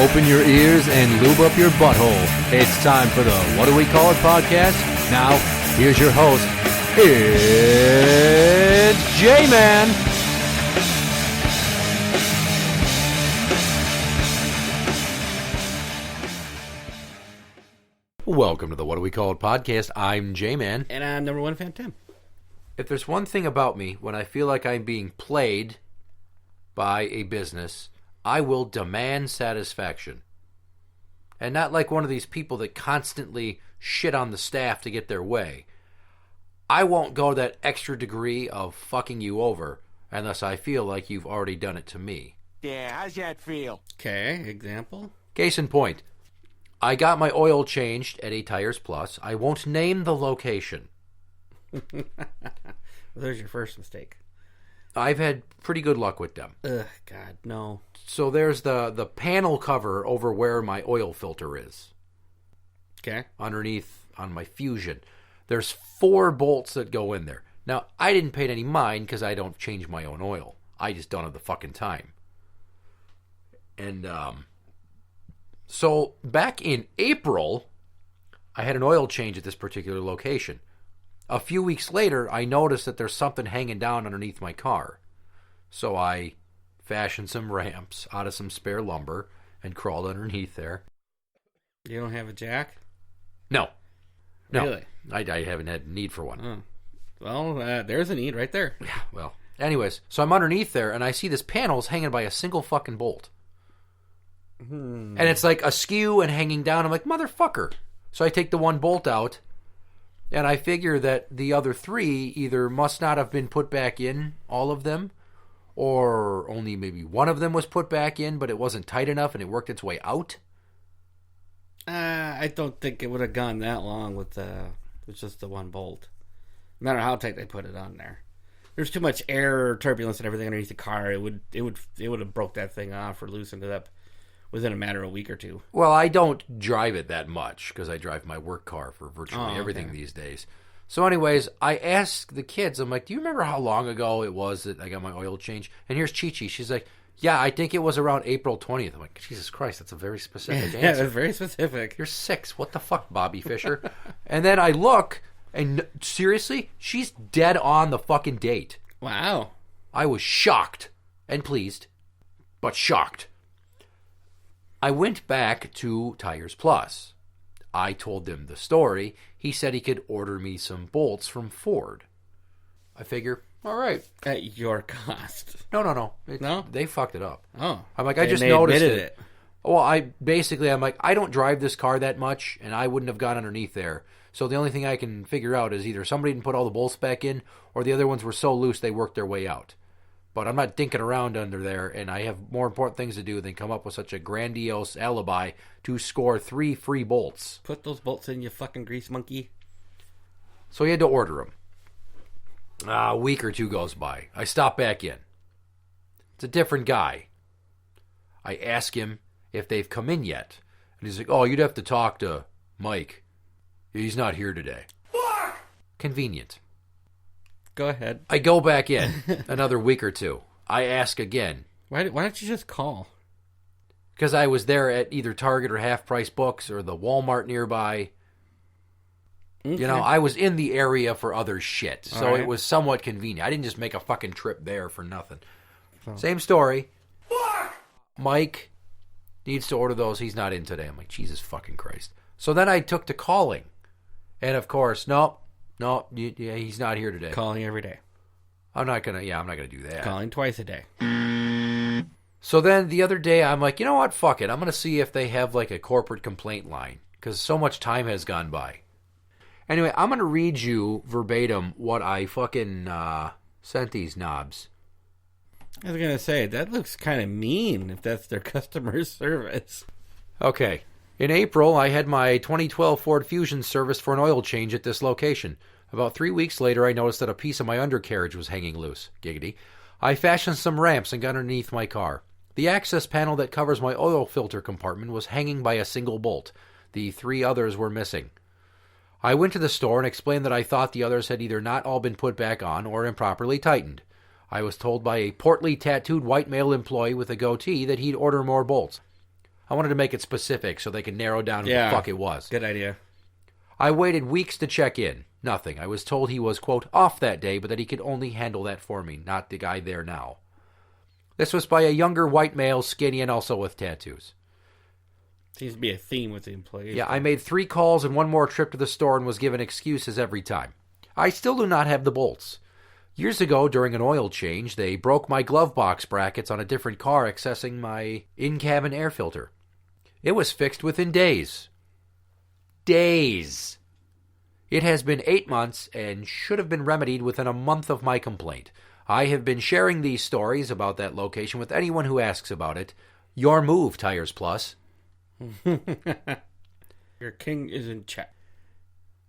Open your ears and lube up your butthole. It's time for the What Do We Call It podcast. Now, here's your host. It's Jmann. Welcome to the What Do We Call It podcast. I'm Jmann. And I'm number one fan, Tim. If there's one thing about me, when I feel like I'm being played by a business, I will demand satisfaction. And not like one of these people that constantly shit on the staff to get their way. I won't go that extra degree of fucking you over unless I feel like you've already done it to me. Yeah, how's that feel? Okay, example? Case in point, I got my oil changed at a Tires Plus. I won't name the location. There's your first mistake. I've had pretty good luck with them. Ugh, God, no. So there's the panel cover over where my oil filter is. Okay. Underneath on my Fusion. There's 4 bolts that go in there. Now, I didn't pay any mind because I don't change my own oil. I just don't have the fucking time. And so back in April, I had an oil change at this particular location. A few weeks later, I noticed that there's something hanging down underneath my car. So I fashioned some ramps out of some spare lumber and crawled underneath there. You don't have a jack? No. Really? I haven't had need for one. Oh. Well, there's a need right there. Yeah, well. Anyways, so I'm underneath there, and I see this panel's hanging by a single fucking bolt. And it's like askew and hanging down. I'm like, motherfucker. So I take the one bolt out, and I figure that the other 3 either must not have been put back in, all of them, or only maybe one of them was put back in, but it wasn't tight enough and it worked its way out. I don't think it would have gone that long with just the one bolt. No matter how tight they put it on there. There's too much air or turbulence and everything underneath the car. It would have broke that thing off or loosened it up within a matter of a week or two. Well, I don't drive it that much because I drive my work car for virtually everything these days. So anyways, I asked the kids, I'm like, do you remember how long ago it was that I got my oil change? And here's Chi-Chi. She's like, yeah, I think it was around April 20th. I'm like, Jesus Christ, that's a very specific answer. Yeah, that's very specific. You're 6. What the fuck, Bobby Fischer? And then I look, and seriously, she's dead on the fucking date. Wow. I was shocked and pleased, but shocked. I went back to Tires Plus. I told them the story. He said he could order me some bolts from Ford. I figure, all right. At your cost. No. No? They fucked it up. Oh. I'm like, I just noticed it. Well, I'm like, I don't drive this car that much, and I wouldn't have gone underneath there. So the only thing I can figure out is either somebody didn't put all the bolts back in, or the other ones were so loose they worked their way out. But I'm not dinking around under there, and I have more important things to do than come up with such a grandiose alibi to score 3 free bolts. Put those bolts in, you fucking grease monkey. So he had to order them. A week or 2 goes by. I stop back in. It's a different guy. I ask him if they've come in yet. And he's like, oh, you'd have to talk to Mike. He's not here today. Fuck! Convenient. Go ahead. I go back in another week or 2. I ask again. Why don't you just call? Because I was there at either Target or Half Price Books or the Walmart nearby. Okay. You know, I was in the area for other shit. So It was somewhat convenient. I didn't just make a fucking trip there for nothing. Oh. Same story. Fuck! Mike needs to order those. He's not in today. I'm like, Jesus fucking Christ. So then I took to calling. And of course, no, he's not here today. Calling every day. I'm not gonna do that. Calling twice a day. So then the other day, I'm like, you know what? Fuck it. I'm gonna see if they have like a corporate complaint line because so much time has gone by. Anyway, I'm gonna read you verbatim what I fucking sent these knobs. I was gonna say that looks kind of mean if that's their customer service. Okay. In April, I had my 2012 Ford Fusion serviced for an oil change at this location. About 3 weeks later, I noticed that a piece of my undercarriage was hanging loose. Giggity. I fashioned some ramps and got underneath my car. The access panel that covers my oil filter compartment was hanging by a single bolt. The 3 others were missing. I went to the store and explained that I thought the others had either not all been put back on or improperly tightened. I was told by a portly, tattooed white male employee with a goatee that he'd order more bolts. I wanted to make it specific so they could narrow down who the fuck it was. Good idea. I waited weeks to check in. Nothing. I was told he was, quote, off that day, but that he could only handle that for me, not the guy there now. This was by a younger white male, skinny, and also with tattoos. Seems to be a theme with the employees. Yeah, I made 3 calls and one more trip to the store and was given excuses every time. I still do not have the bolts. Years ago, during an oil change, they broke my glove box brackets on a different car accessing my in-cabin air filter. It was fixed within days. Days. It has been 8 months and should have been remedied within a month of my complaint. I have been sharing these stories about that location with anyone who asks about it. Your move, Tires Plus. Your king is in check.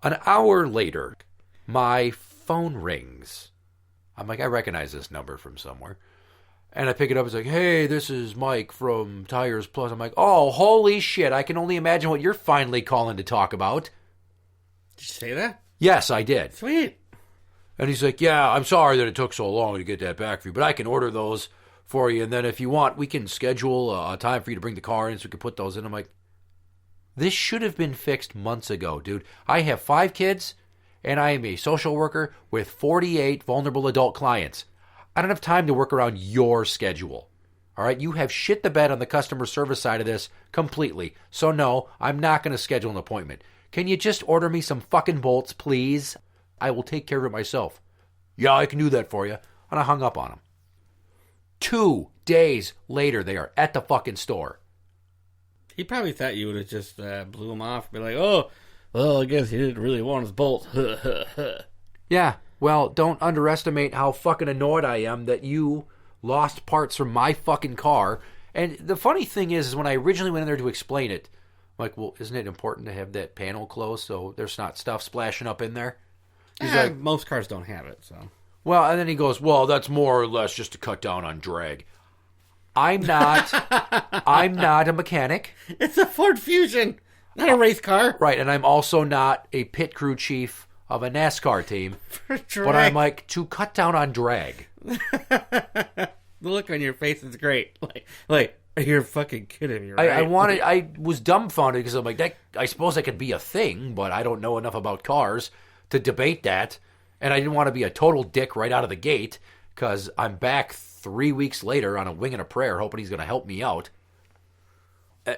An hour later, my phone rings. I'm like, I recognize this number from somewhere. And I pick it up. It's like, hey, this is Mike from Tires Plus. I'm like, oh, holy shit. I can only imagine what you're finally calling to talk about. Did you say that? Yes, I did. Sweet. And he's like, yeah, I'm sorry that it took so long to get that back for you, but I can order those for you. And then if you want, we can schedule a time for you to bring the car in so we can put those in. I'm like, this should have been fixed months ago, dude. I have 5 kids, and I am a social worker with 48 vulnerable adult clients. I don't have time to work around your schedule. All right? You have shit the bed on the customer service side of this completely. So no, I'm not going to schedule an appointment. Can you just order me some fucking bolts, please? I will take care of it myself. Yeah, I can do that for you. And I hung up on him. 2 days later, they are at the fucking store. He probably thought you would have just blew him off. Be like, oh, well, I guess he didn't really want his bolts. Yeah, well, don't underestimate how fucking annoyed I am that you lost parts from my fucking car. And the funny thing is when I originally went in there to explain it, I'm like, well, isn't it important to have that panel closed so there's not stuff splashing up in there? He's like, most cars don't have it, so. Well, and then he goes, well, that's more or less just to cut down on drag. I'm not a mechanic. It's a Ford Fusion, not a race car. Right, and I'm also not a pit crew chief of a NASCAR team. But I'm like, to cut down on drag. The look on your face is great. Like you're fucking kidding me, right? I was dumbfounded because I'm like, I suppose that could be a thing, but I don't know enough about cars to debate that. And I didn't want to be a total dick right out of the gate because I'm back 3 weeks later on a wing and a prayer hoping he's going to help me out.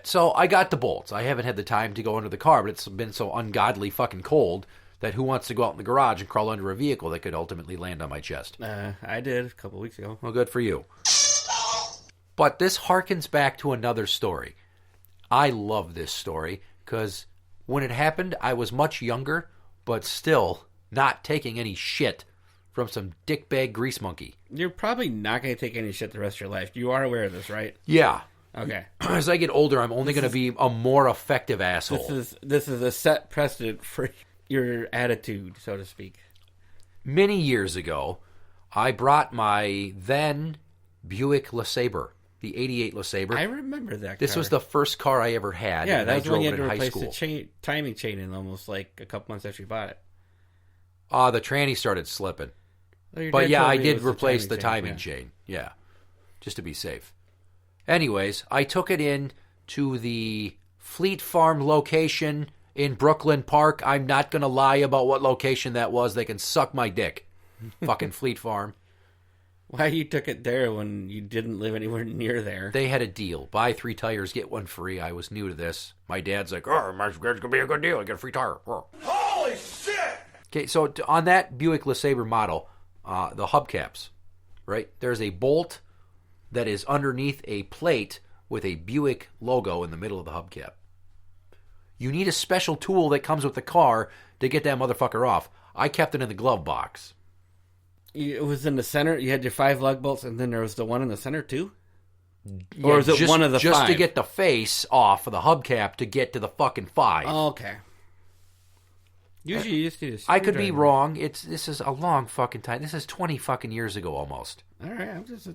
So I got the bolts. I haven't had the time to go under the car, but it's been so ungodly fucking cold that who wants to go out in the garage and crawl under a vehicle that could ultimately land on my chest? I did a couple weeks ago. Well, good for you. But this harkens back to another story. I love this story because when it happened, I was much younger, but still not taking any shit from some dickbag grease monkey. You're probably not going to take any shit the rest of your life. You are aware of this, right? Yeah. Okay. As I get older, I'm only going to be a more effective asshole. This is a set precedent for your attitude, so to speak. Many years ago, I brought my then Buick LeSabre, the 88 LeSabre. I remember that car. This was the first car I ever had. Yeah, that was when you had to replace the timing chain in almost like a couple months after you bought it. The tranny started slipping. Well, but yeah, I did replace the timing chain. Yeah, just to be safe. Anyways, I took it in to the Fleet Farm location in Brooklyn Park. I'm not going to lie about what location that was. They can suck my dick. Fucking Fleet Farm. Why you took it there when you didn't live anywhere near there? They had a deal. Buy 3 tires, get 1 free. I was new to this. My dad's like, oh, it's going to be a good deal. I get a free tire. Oh. Holy shit! Okay, so on that Buick LeSabre model, the hubcaps, right? There's a bolt that is underneath a plate with a Buick logo in the middle of the hubcap. You need a special tool that comes with the car to get that motherfucker off. I kept it in the glove box. It was in the center. You had your 5 lug bolts, and then there was the one in the center too? Or is it one of the 5? Just to get the face off of the hubcap to get to the fucking 5. Oh, okay. Usually you just need a I could be wrong. This is a long fucking time. This is 20 fucking years ago almost. All right, I'm just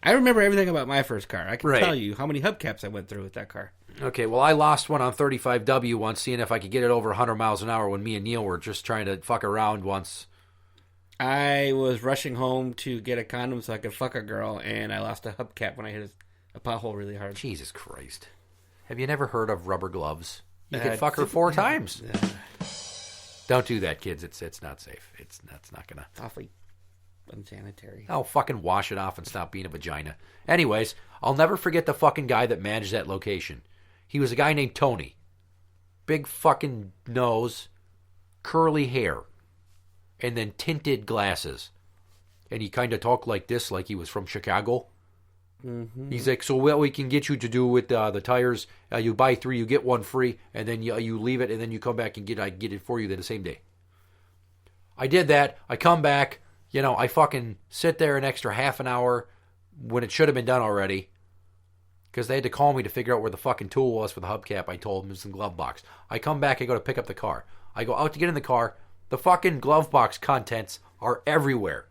I remember everything about my first car. I can tell you how many hubcaps I went through with that car. Okay, well, I lost one on 35W once, seeing if I could get it over 100 miles an hour when me and Neil were just trying to fuck around once. I was rushing home to get a condom so I could fuck a girl, and I lost a hubcap when I hit a pothole really hard. Jesus Christ. Have you never heard of rubber gloves? You could fuck her 4 times. Don't do that, kids. It's not safe. That's not gonna. It's awfully unsanitary. I'll fucking wash it off and stop being a vagina. Anyways, I'll never forget the fucking guy that managed that location. He was a guy named Tony. Big fucking nose, curly hair, and then tinted glasses. And he kind of talked like this, like he was from Chicago. Mm-hmm. He's like, so what we can get you to do with the tires, you buy 3, you get 1 free, and then you leave it, and then you come back and I get it for you the same day. I did that. I come back. I fucking sit there an extra half an hour when it should have been done already. Because they had to call me to figure out where the fucking tool was for the hubcap. I told them it was in the glove box. I come back, I go to pick up the car. I go out to get in the car. The fucking glove box contents are everywhere.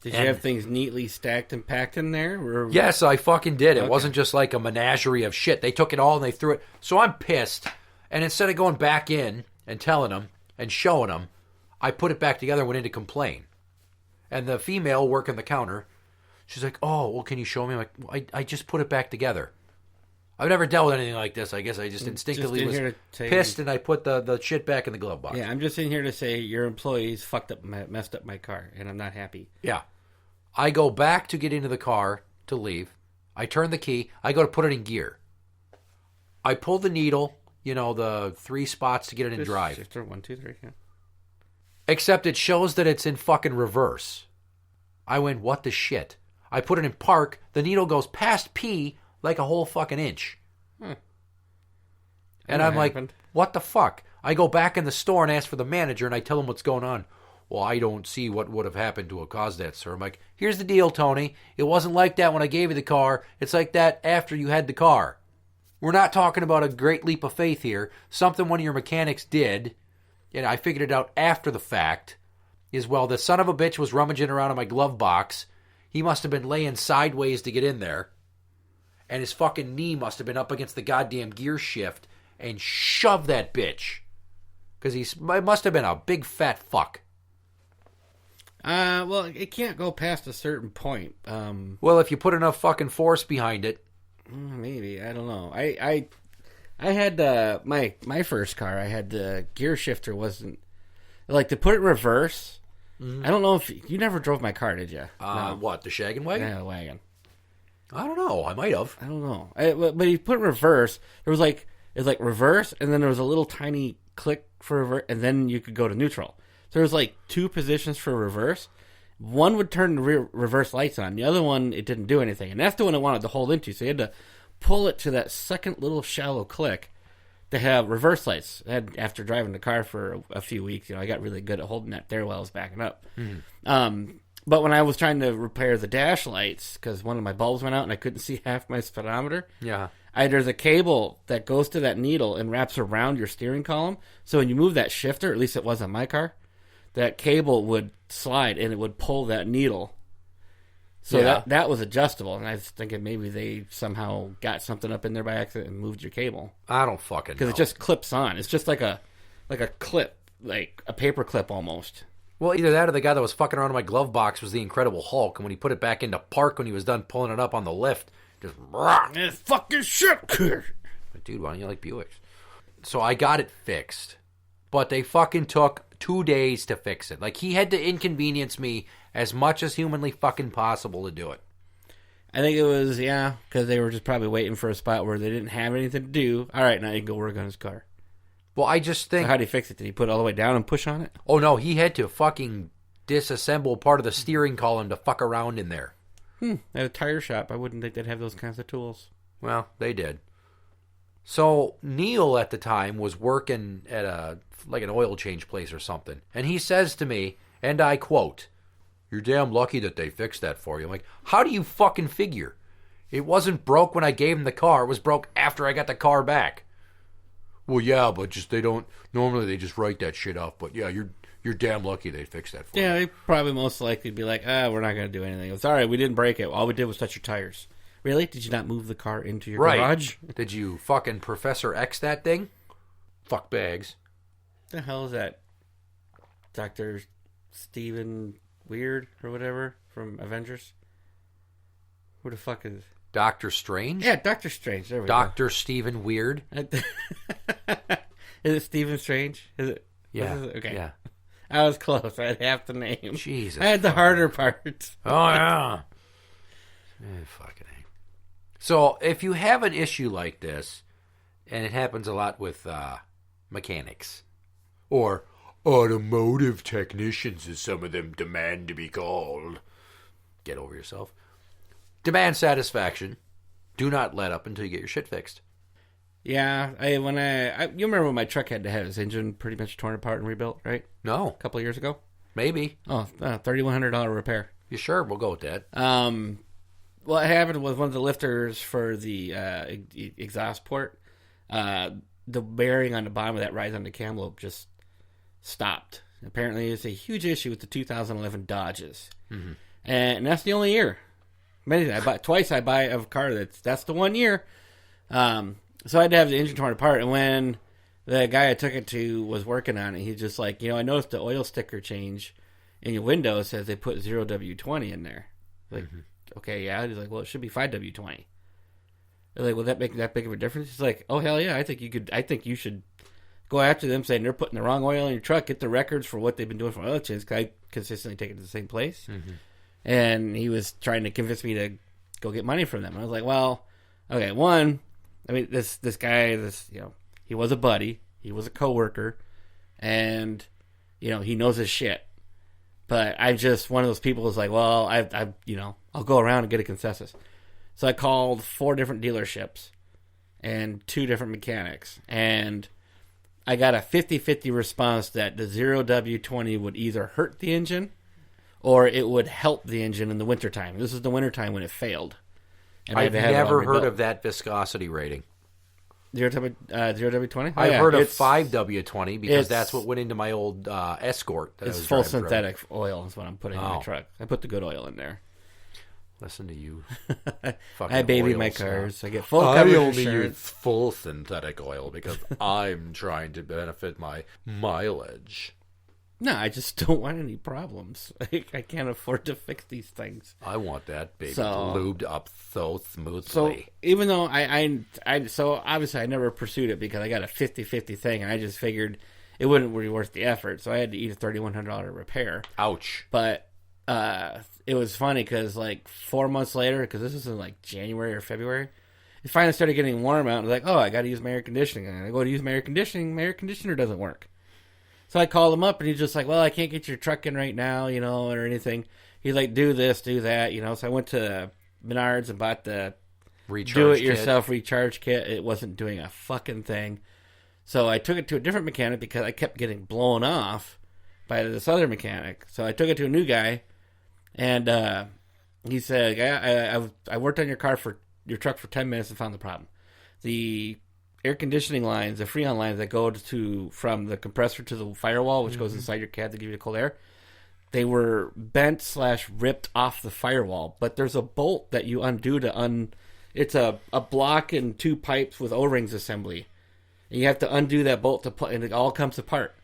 Did you have things neatly stacked and packed in there? Or... Yes, I fucking did. It wasn't just like a menagerie of shit. They took it all and they threw it. So I'm pissed. And instead of going back in and telling them and showing them, I put it back together and went in to complain. And the female working the counter, she's like, oh, well, can you show me? I'm like, I just put it back together. I've never dealt with anything like this. I guess I just instinctively was pissed and I put the shit back in the glove box. Yeah, I'm just in here to say your employees messed up my car, and I'm not happy. Yeah. I go back to get into the car to leave. I turn the key. I go to put it in gear. I pull the needle, the 3 spots to get it in drive. Shifter, 1, 2, 3, yeah. Except it shows that it's in fucking reverse. I went, what the shit? I put it in park. The needle goes past P like a whole fucking inch. And I'm like, what the fuck? I go back in the store and ask for the manager, and I tell him what's going on. Well, I don't see what would have happened to have caused that, sir. I'm like, here's the deal, Tony. It wasn't like that when I gave you the car. It's like that after you had the car. We're not talking about a great leap of faith here. Something one of your mechanics did, and I figured it out after the fact, is, well, the son of a bitch was rummaging around in my glove box. He must have been laying sideways to get in there. And his fucking knee must have been up against the goddamn gear shift and shoved that bitch. Because it must have been a big fat fuck. Well, it can't go past a certain point. Well, if you put enough fucking force behind it. Maybe. I don't know. I had my first car, I had the gear shifter wasn't... Like, to put it in reverse, I don't know if... You never drove my car, did you? No. What, the shaggin' wagon? Yeah, the wagon. I don't know. I might have. I don't know. But you put it in reverse, it was like reverse, and then there was a little tiny click for reverse, and then you could go to neutral. So there was like 2 positions for reverse. One would turn the reverse lights on. The other one, it didn't do anything. And that's the one it wanted to hold into. So you had to pull it to that second little shallow click to have reverse lights. After driving the car for a few weeks, I got really good at holding that there while I was backing up. Mm-hmm. But when I was trying to repair the dash lights, because one of my bulbs went out and I couldn't see half my speedometer, there's a cable that goes to that needle and wraps around your steering column. So when you move that shifter, at least it was on my car, that cable would slide and it would pull that needle. So that was adjustable. And I was thinking maybe they somehow got something up in there by accident and moved your cable. I don't fucking know. Because it just clips on. It's just like a clip, like a paper clip almost. Well, either that or the guy that was fucking around in my glove box was the Incredible Hulk. And when he put it back into park when he was done pulling it up on the lift, just... It's fucking shit. But dude, why don't you like Buicks? So I got it fixed. But they fucking took 2 days to fix it. Like, he had to inconvenience me as much as humanly fucking possible to do it. I think it was, because they were just probably waiting for a spot where they didn't have anything to do. All right, now you can go work on his car. Well, I just think... So how did he fix it? Did he put it all the way down and push on it? Oh, no, he had to fucking disassemble part of the steering column to fuck around in there. At a tire shop, I wouldn't think they'd have those kinds of tools. Well, they did. So Neil at the time was working at an oil change place or something. And he says to me, and I quote, "You're damn lucky that they fixed that for you." I'm like, how do you fucking figure? It wasn't broke when I gave him the car. It was broke after I got the car back. Well, yeah, but normally they just write that shit off. But yeah, you're damn lucky they fixed that for you. Yeah, they probably most likely be like, we're not going to do anything. It's all right, we didn't break it. All we did was touch your tires. Really? Did you not move the car into your garage? Did you fucking Professor X that thing? Fuck bags. The hell is that? Dr. Steven Weird or whatever from Avengers? Who the fuck is... Doctor Strange? Yeah, Doctor Strange. There we Dr. Stephen Weird? go. Is it Stephen Strange? Is it? Yeah. Okay. Yeah. I was close. I had half the name. Jesus. I had the harder part. Oh, yeah. Fucking A. So, if you have an issue like this, and it happens a lot with mechanics, or automotive technicians, as some of them demand to be called, get over yourself. Demand satisfaction. Do not let up until you get your shit fixed. Yeah, you remember when my truck had to have its engine pretty much torn apart and rebuilt, right? No. A couple of years ago. Maybe. Oh, $3,100 repair. You sure? We'll go with that. What happened was one of the lifters for the exhaust port, the bearing on the bottom of that rise on the cam lobe just stopped. Apparently, it's a huge issue with the 2011 Dodges, and that's the only year. Twice I buy a car that's the 1 year. So I had to have the engine torn apart, and when the guy I took it to was working on it, he's just like, I noticed the oil sticker change in your window says they put 0W20 in there. Like, okay, yeah. He's like, well, it should be 5W20. They're like, will that make that big of a difference? He's like, oh hell yeah, I think you should go after them saying they're putting the wrong oil in your truck, get the records for what they've been doing for oil changes, because I consistently take it to the same place. And he was trying to convince me to go get money from them. I was like, well, okay, this guy, he was a buddy, he was a coworker, and he knows his shit. But I'm just one of those people who's like, well, I'll go around and get a consensus. So I called 4 different dealerships and 2 different mechanics, and I got a 50-50 response that the 0W20 would either hurt the engine or it would help the engine in the wintertime. This is the wintertime when it failed. And I've never heard of that viscosity rating. 0W20? I've heard of 5W20 because that's what went into my old Escort. It's full synthetic oil is what I'm putting in my truck. I put the good oil in there. Listen to you. I baby my cars. I get full coverage insurance. I only use full synthetic oil because I'm trying to benefit my mileage. No, I just don't want any problems. I can't afford to fix these things. I want that baby lubed up so smoothly. So even though so obviously I never pursued it because I got a 50-50 thing, and I just figured it wouldn't be worth the effort. So I had to eat a $3,100 repair. Ouch. But it was funny because like 4 months later, because this was in like January or February, it finally started getting warm out. And I was like, oh, I got to use my air conditioning. And I go to use my air conditioning. My air conditioner doesn't work. So I called him up, and he's just like, well, I can't get your truck in right now, or anything. He's like, do this, do that, So I went to Menards and bought the do-it-yourself recharge kit. It wasn't doing a fucking thing. So I took it to a different mechanic because I kept getting blown off by this other mechanic. So I took it to a new guy, and he said, I worked on your truck for 10 minutes and found the problem. The air conditioning lines, the Freon lines that go from the compressor to the firewall, which goes inside your cab to give you the cold air, they were bent/ripped off the firewall. But there's a bolt that you undo it's a block and 2 pipes with O-rings assembly. And you have to undo that bolt and it all comes apart.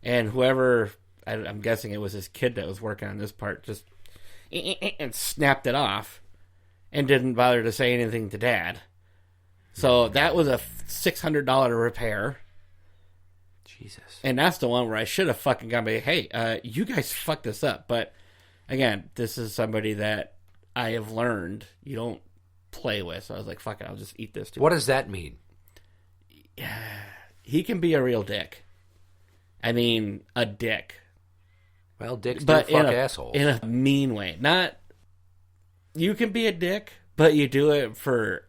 And whoever, I'm guessing it was this kid that was working on this part, just and snapped it off and didn't bother to say anything to Dad. So that was a $600 repair. Jesus. And that's the one where I should have fucking gone, hey, you guys fucked this up. But again, this is somebody that I have learned you don't play with. So I was like, fuck it, I'll just eat this too. What does that mean? He can be a real dick. I mean, a dick. Well, dicks do fuck assholes. In a mean way. Not, you can be a dick, but you do it for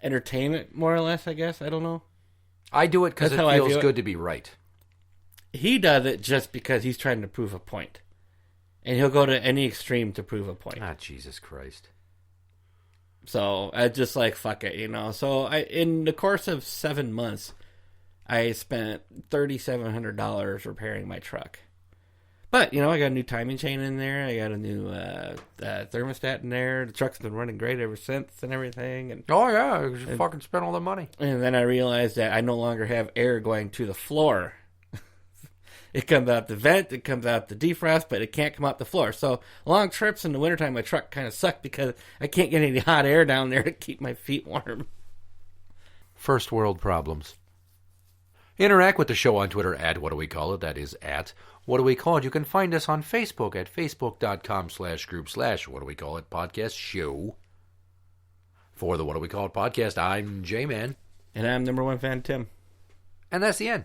entertainment, more or less, I guess. I don't know. I do it because it feels good to be right. He does it just because he's trying to prove a point. And he'll go to any extreme to prove a point. Ah, Jesus Christ. So, I just like, fuck it, So, in the course of 7 months, I spent $3,700 repairing my truck. But, I got a new timing chain in there. I got a new thermostat in there. The truck's been running great ever since and everything. And oh, yeah. You fucking spent all the money. And then I realized that I no longer have air going to the floor. It comes out the vent, it comes out the defrost, but it can't come out the floor. So long trips in the wintertime, my truck kind of sucked because I can't get any hot air down there to keep my feet warm. First world problems. Interact with the show on Twitter at What Do We Call It? That is at What Do We Call It? You can find us on Facebook at facebook.com/group/What Do We Call It podcast show. For the What Do We Call It podcast, I'm Jmann. And I'm number one fan, Tim. And that's the end.